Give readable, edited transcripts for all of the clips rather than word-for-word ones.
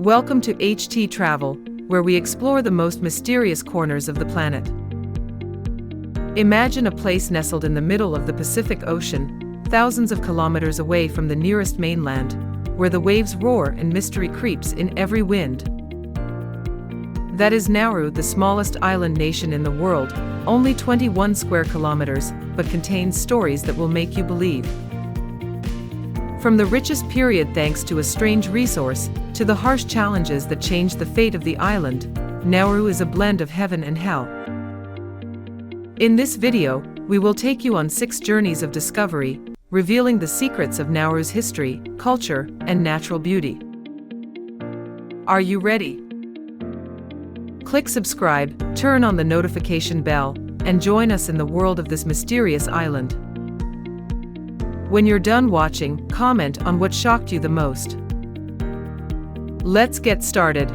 Welcome to httravel, where we explore the most mysterious corners of the planet. Imagine a place nestled in the middle of the Pacific Ocean, thousands of kilometers away from the nearest mainland, where the waves roar and mystery creeps in every wind. That is Nauru, the smallest island nation in the world, only 21 square kilometers, but contains stories that will make you believe. From the richest period thanks to a strange resource, to the harsh challenges that changed the fate of the island, Nauru is a blend of heaven and hell. In this video, we will take you on 6 journeys of discovery, revealing the secrets of Nauru's history, culture, and natural beauty. Are you ready? Click subscribe, turn on the notification bell, and join us in the world of this mysterious island. When you're done watching, comment on what shocked you the most. Let's get started.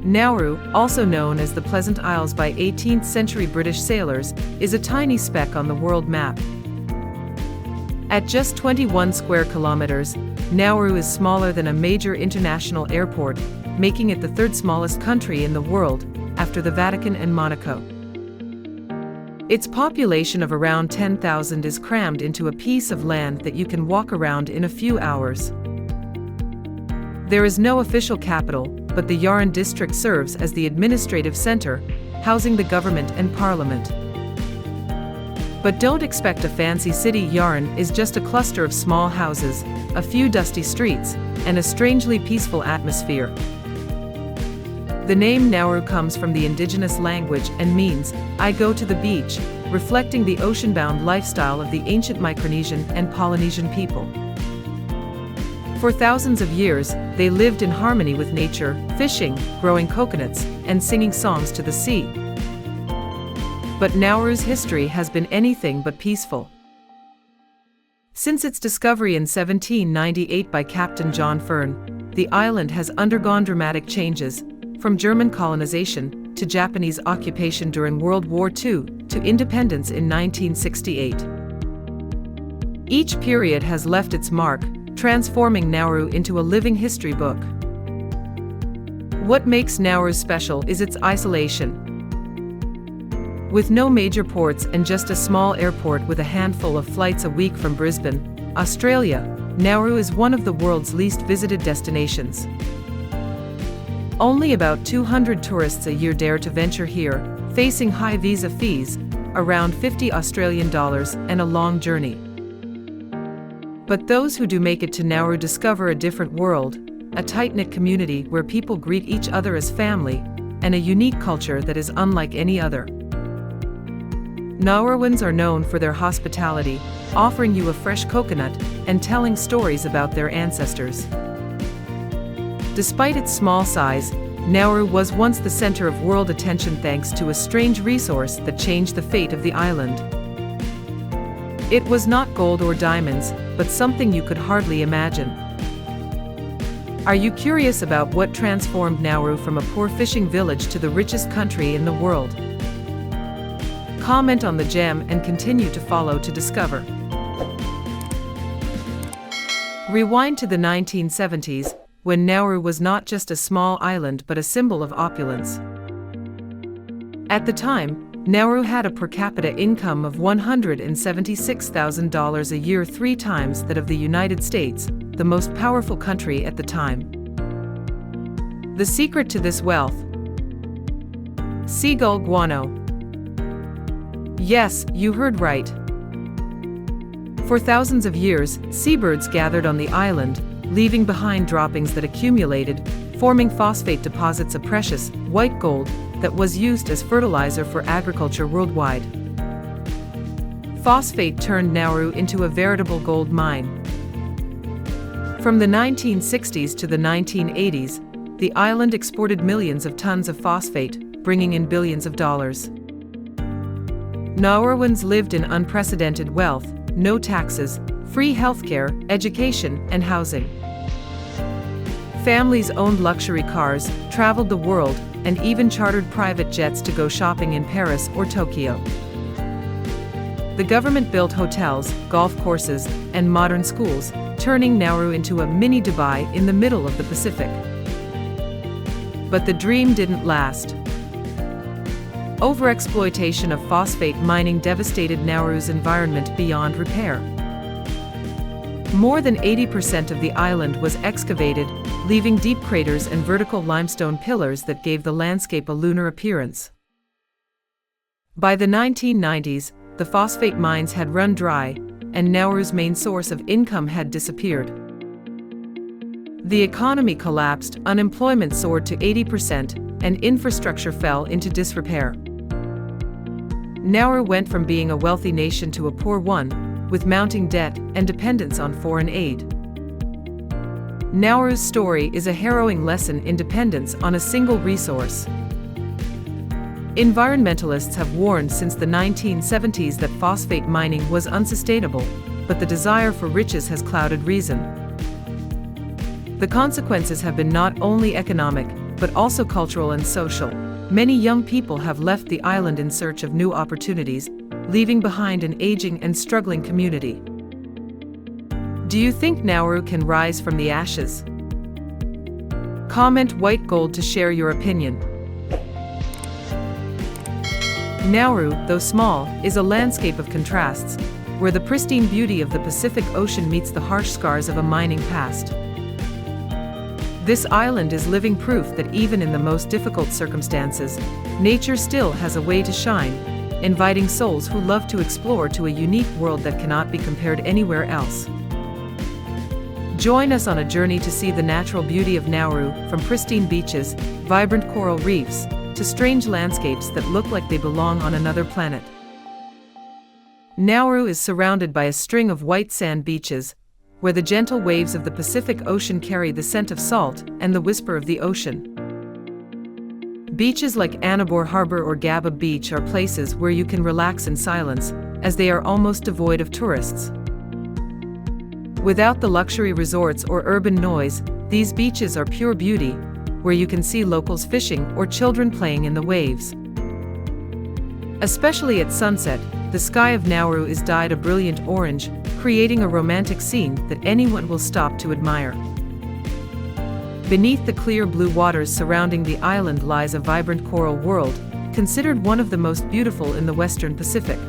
Nauru, also known as the Pleasant Isles by 18th century British sailors, is a tiny speck on the world map. At just 21 square kilometers, Nauru is smaller than a major international airport, making it the 3rd smallest country in the world, after the Vatican and Monaco. Its population of around 10,000 is crammed into a piece of land that you can walk around in a few hours. There is no official capital, but the Yarn district serves as the administrative center, housing the government and parliament. But don't expect a fancy city. Yarn is just a cluster of small houses, a few dusty streets, and a strangely peaceful atmosphere. The name Nauru comes from the indigenous language and means, "I go to the beach," reflecting the ocean-bound lifestyle of the ancient Micronesian and Polynesian people. For thousands of years, they lived in harmony with nature, fishing, growing coconuts, and singing songs to the sea. But Nauru's history has been anything but peaceful. Since its discovery in 1798 by Captain John Fern, the island has undergone dramatic changes, from German colonization to Japanese occupation during World War II to independence in 1968. Each period has left its mark, transforming Nauru into a living history book. What makes Nauru special is its isolation. With no major ports and just a small airport with a handful of flights a week from Brisbane, Australia, Nauru is one of the world's least visited destinations. Only about 200 tourists a year dare to venture here, facing high visa fees, around $50 and a long journey. But those who do make it to Nauru discover a different world, a tight-knit community where people greet each other as family, and a unique culture that is unlike any other. Nauruans are known for their hospitality, offering you a fresh coconut and telling stories about their ancestors. Despite its small size, Nauru was once the center of world attention thanks to a strange resource that changed the fate of the island. It was not gold or diamonds, but something you could hardly imagine. Are you curious about what transformed Nauru from a poor fishing village to the richest country in the world? Comment on the gem and continue to follow to discover. Rewind to the 1970s, when Nauru was not just a small island but a symbol of opulence. At the time, Nauru had a per capita income of $176,000 a year, 3 times that of the United States, the most powerful country at the time. The secret to this wealth? Seagull guano. Yes, you heard right. For thousands of years, seabirds gathered on the island, leaving behind droppings that accumulated, forming phosphate deposits of precious, white gold, that was used as fertilizer for agriculture worldwide. Phosphate turned Nauru into a veritable gold mine. From the 1960s to the 1980s, the island exported millions of tons of phosphate, bringing in billions of dollars. Nauruans lived in unprecedented wealth, no taxes, free healthcare, education, and housing. Families owned luxury cars, traveled the world, and even chartered private jets to go shopping in Paris or Tokyo. The government built hotels, golf courses, and modern schools, turning Nauru into a mini Dubai in the middle of the Pacific. But the dream didn't last. Overexploitation of phosphate mining devastated Nauru's environment beyond repair. More than 80% of the island was excavated, leaving deep craters and vertical limestone pillars that gave the landscape a lunar appearance. By the 1990s, the phosphate mines had run dry, and Nauru's main source of income had disappeared. The economy collapsed, unemployment soared to 80%, and infrastructure fell into disrepair. Nauru went from being a wealthy nation to a poor one, with mounting debt and dependence on foreign aid. Nauru's story is a harrowing lesson in dependence on a single resource. Environmentalists have warned since the 1970s that phosphate mining was unsustainable, but the desire for riches has clouded reason. The consequences have been not only economic, but also cultural and social. Many young people have left the island in search of new opportunities, leaving behind an aging and struggling community. Do you think Nauru can rise from the ashes? Comment white gold to share your opinion. Nauru, though small, is a landscape of contrasts, where the pristine beauty of the Pacific Ocean meets the harsh scars of a mining past. This island is living proof that even in the most difficult circumstances, nature still has a way to shine, inviting souls who love to explore to a unique world that cannot be compared anywhere else. Join us on a journey to see the natural beauty of Nauru, from pristine beaches, vibrant coral reefs, to strange landscapes that look like they belong on another planet. Nauru is surrounded by a string of white sand beaches, where the gentle waves of the Pacific Ocean carry the scent of salt and the whisper of the ocean. Beaches like Annabore Harbor or Gaba Beach are places where you can relax in silence, as they are almost devoid of tourists. Without the luxury resorts or urban noise, these beaches are pure beauty, where you can see locals fishing or children playing in the waves. Especially at sunset, the sky of Nauru is dyed a brilliant orange, creating a romantic scene that anyone will stop to admire. Beneath the clear blue waters surrounding the island lies a vibrant coral world, considered one of the most beautiful in the Western Pacific.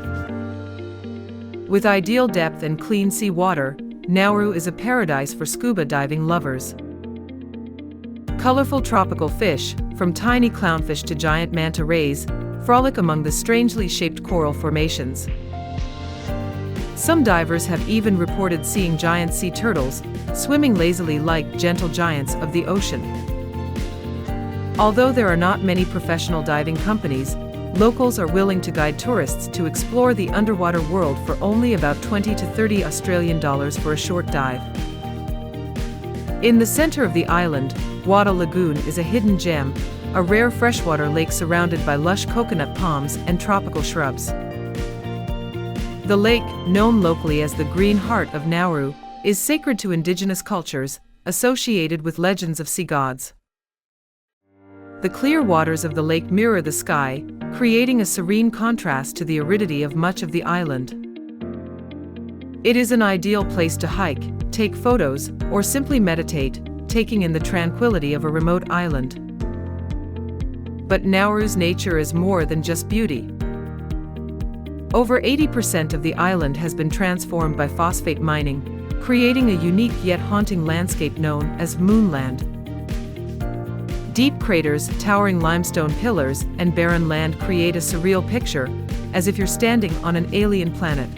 With ideal depth and clean sea water, Nauru is a paradise for scuba diving lovers. Colorful tropical fish, from tiny clownfish to giant manta rays, frolic among the strangely shaped coral formations. Some divers have even reported seeing giant sea turtles, swimming lazily like gentle giants of the ocean. Although there are not many professional diving companies, locals are willing to guide tourists to explore the underwater world for only about $20 to $30 Australian for a short dive. In the center of the island, Wada Lagoon is a hidden gem, a rare freshwater lake surrounded by lush coconut palms and tropical shrubs. The lake, known locally as the Green Heart of Nauru, is sacred to indigenous cultures, associated with legends of sea gods. The clear waters of the lake mirror the sky, creating a serene contrast to the aridity of much of the island. It is an ideal place to hike, take photos, or simply meditate, taking in the tranquility of a remote island. But Nauru's nature is more than just beauty. Over 80% of the island has been transformed by phosphate mining, creating a unique yet haunting landscape known as Moonland. Deep craters, towering limestone pillars, and barren land create a surreal picture, as if you're standing on an alien planet.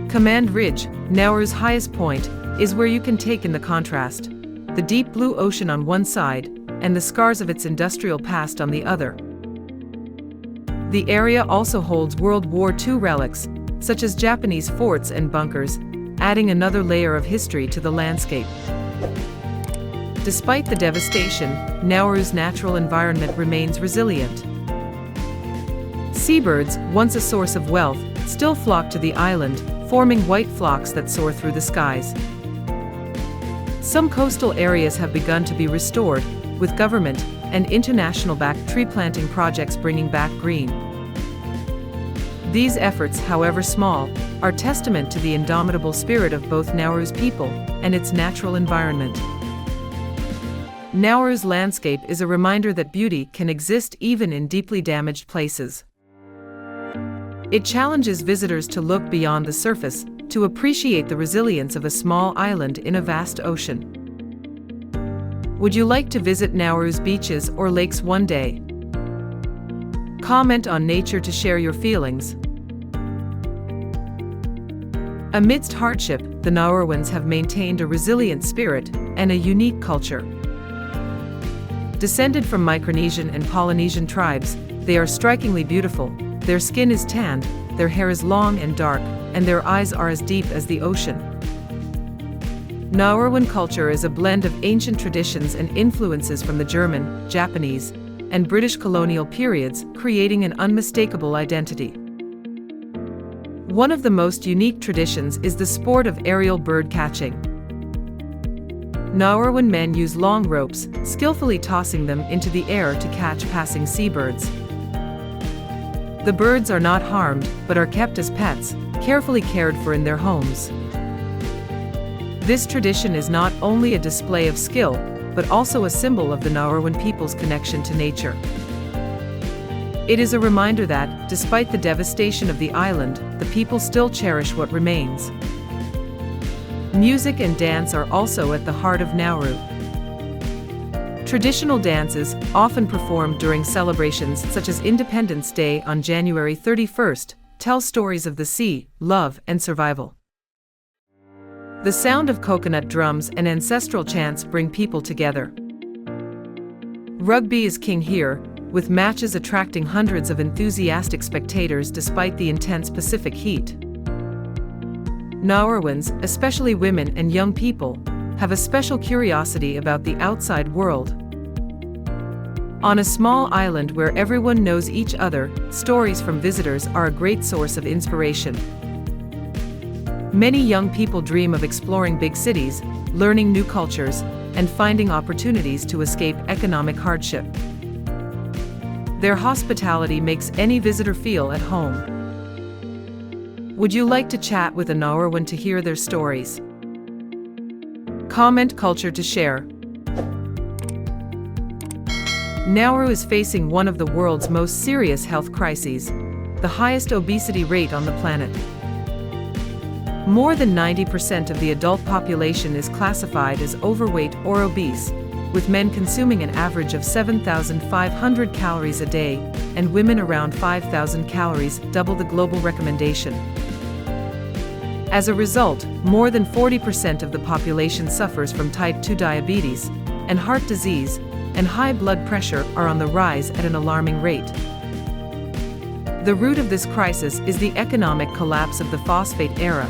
Command Ridge, Nauru's highest point, is where you can take in the contrast: the deep blue ocean on one side, and the scars of its industrial past on the other. The area also holds World War II relics, such as Japanese forts and bunkers, adding another layer of history to the landscape. Despite the devastation, Nauru's natural environment remains resilient. Seabirds, once a source of wealth, still flock to the island, forming white flocks that soar through the skies. Some coastal areas have begun to be restored, with government and international-backed tree planting projects bringing back green. These efforts, however small, are testament to the indomitable spirit of both Nauru's people and its natural environment. Nauru's landscape is a reminder that beauty can exist even in deeply damaged places. It challenges visitors to look beyond the surface, to appreciate the resilience of a small island in a vast ocean. Would you like to visit Nauru's beaches or lakes one day? Comment on nature to share your feelings. Amidst hardship, the Nauruans have maintained a resilient spirit and a unique culture. Descended from Micronesian and Polynesian tribes, they are strikingly beautiful. Their skin is tanned, their hair is long and dark, and their eyes are as deep as the ocean. Nauruan culture is a blend of ancient traditions and influences from the German, Japanese, and British colonial periods, creating an unmistakable identity. One of the most unique traditions is the sport of aerial bird catching. Nauruan men use long ropes, skillfully tossing them into the air to catch passing seabirds. The birds are not harmed, but are kept as pets, carefully cared for in their homes. This tradition is not only a display of skill, but also a symbol of the Nauruan people's connection to nature. It is a reminder that, despite the devastation of the island, the people still cherish what remains. Music and dance are also at the heart of Nauru. Traditional dances, often performed during celebrations such as Independence Day on January 31st, tell stories of the sea, love, and survival. The sound of coconut drums and ancestral chants bring people together. Rugby is king here, with matches attracting hundreds of enthusiastic spectators despite the intense Pacific heat. Nauruans, especially women and young people, have a special curiosity about the outside world. On a small island where everyone knows each other, stories from visitors are a great source of inspiration. Many young people dream of exploring big cities, learning new cultures, and finding opportunities to escape economic hardship. Their hospitality makes any visitor feel at home. Would you like to chat with a Nauruan to hear their stories? Comment culture to share. Nauru is facing one of the world's most serious health crises, the highest obesity rate on the planet. More than 90% of the adult population is classified as overweight or obese, with men consuming an average of 7,500 calories a day, and women around 5,000 calories, double the global recommendation. As a result, more than 40% of the population suffers from type 2 diabetes, and heart disease, and high blood pressure are on the rise at an alarming rate. The root of this crisis is the economic collapse of the phosphate era.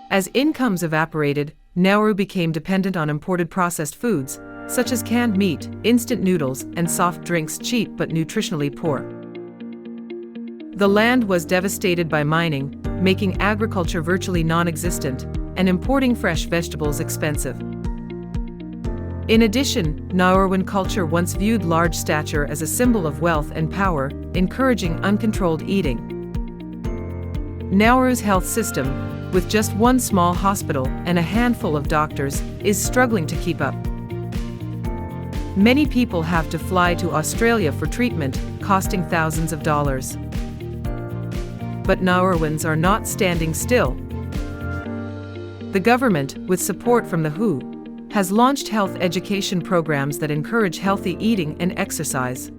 As incomes evaporated, Nauru became dependent on imported processed foods, such as canned meat, instant noodles, and soft drinks, cheap but nutritionally poor. The land was devastated by mining, making agriculture virtually non-existent, and importing fresh vegetables expensive. In addition, Nauruan culture once viewed large stature as a symbol of wealth and power, encouraging uncontrolled eating. Nauru's health system, with just one small hospital and a handful of doctors, is struggling to keep up. Many people have to fly to Australia for treatment, costing thousands of dollars. But Nauruans are not standing still. The government, with support from the WHO, has launched health education programs that encourage healthy eating and exercise.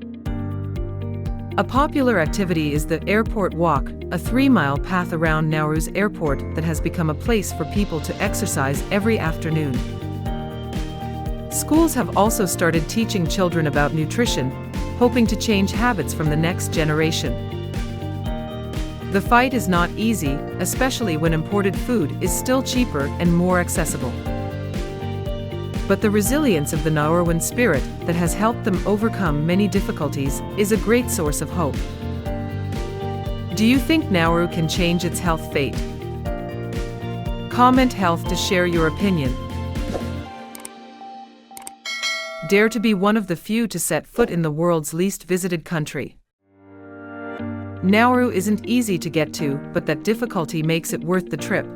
A popular activity is the Airport Walk, a 3-mile path around Nauru's airport that has become a place for people to exercise every afternoon. Schools have also started teaching children about nutrition, hoping to change habits from the next generation. The fight is not easy, especially when imported food is still cheaper and more accessible. But the resilience of the Nauruan spirit that has helped them overcome many difficulties is a great source of hope. Do you think Nauru can change its health fate? Comment health to share your opinion. Dare to be one of the few to set foot in the world's least visited country. Nauru isn't easy to get to, but that difficulty makes it worth the trip.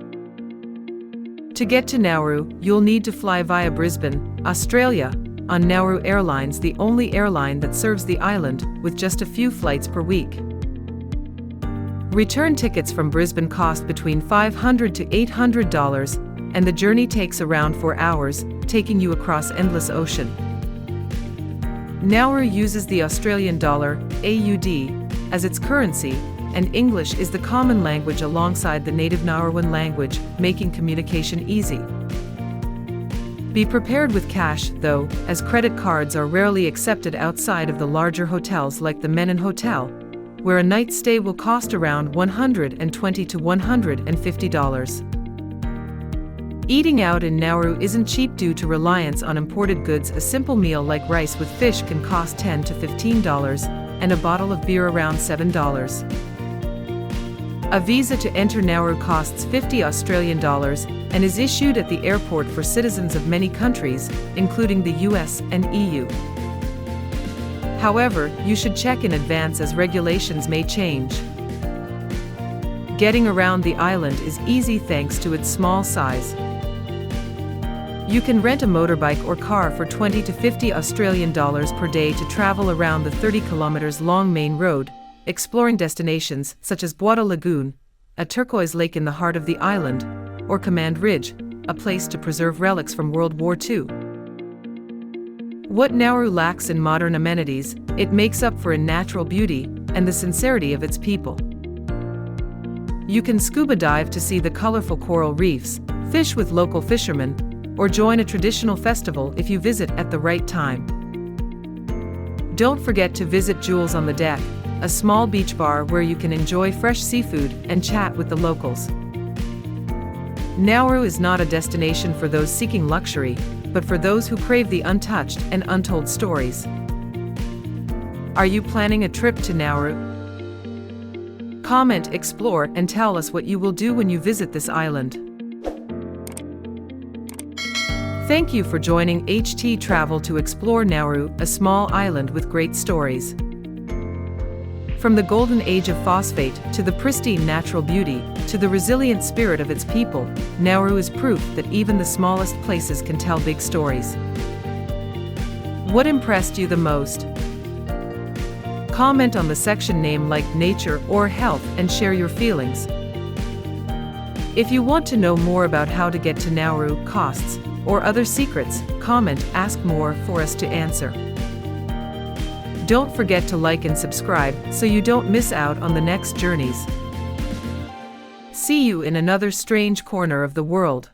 To get to Nauru, you'll need to fly via Brisbane, Australia, on Nauru Airlines, the only airline that serves the island, with just a few flights per week. Return tickets from Brisbane cost between $500 to $800, and the journey takes around 4 hours, taking you across endless ocean. Nauru uses the Australian dollar, AUD, as its currency, and English is the common language alongside the native Nauruan language, making communication easy. Be prepared with cash, though, as credit cards are rarely accepted outside of the larger hotels like the Menon Hotel, where a night stay will cost around $120 to $150. Eating out in Nauru isn't cheap due to reliance on imported goods. A simple meal like rice with fish can cost $10 to $15, and a bottle of beer around $7. A visa to enter Nauru costs $50 and is issued at the airport for citizens of many countries, including the US and EU. However, you should check in advance as regulations may change. Getting around the island is easy thanks to its small size. You can rent a motorbike or car for $20 to $50 per day to travel around the 30 kilometers long main road, exploring destinations such as Boada Lagoon, a turquoise lake in the heart of the island, or Command Ridge, a place to preserve relics from World War II. What Nauru lacks in modern amenities, it makes up for in natural beauty and the sincerity of its people. You can scuba dive to see the colorful coral reefs, fish with local fishermen, or join a traditional festival if you visit at the right time. Don't forget to visit Jules on the Deck, a small beach bar where you can enjoy fresh seafood and chat with the locals. Nauru is not a destination for those seeking luxury, but for those who crave the untouched and untold stories. Are you planning a trip to Nauru? Comment, explore, and tell us what you will do when you visit this island. Thank you for joining httravel to explore Nauru, a small island with great stories. From the golden age of phosphate, to the pristine natural beauty, to the resilient spirit of its people, Nauru is proof that even the smallest places can tell big stories. What impressed you the most? Comment on the section name like nature or health and share your feelings. If you want to know more about how to get to Nauru, costs, or other secrets, comment, ask more for us to answer. Don't forget to like and subscribe so you don't miss out on the next journeys. See you in another strange corner of the world.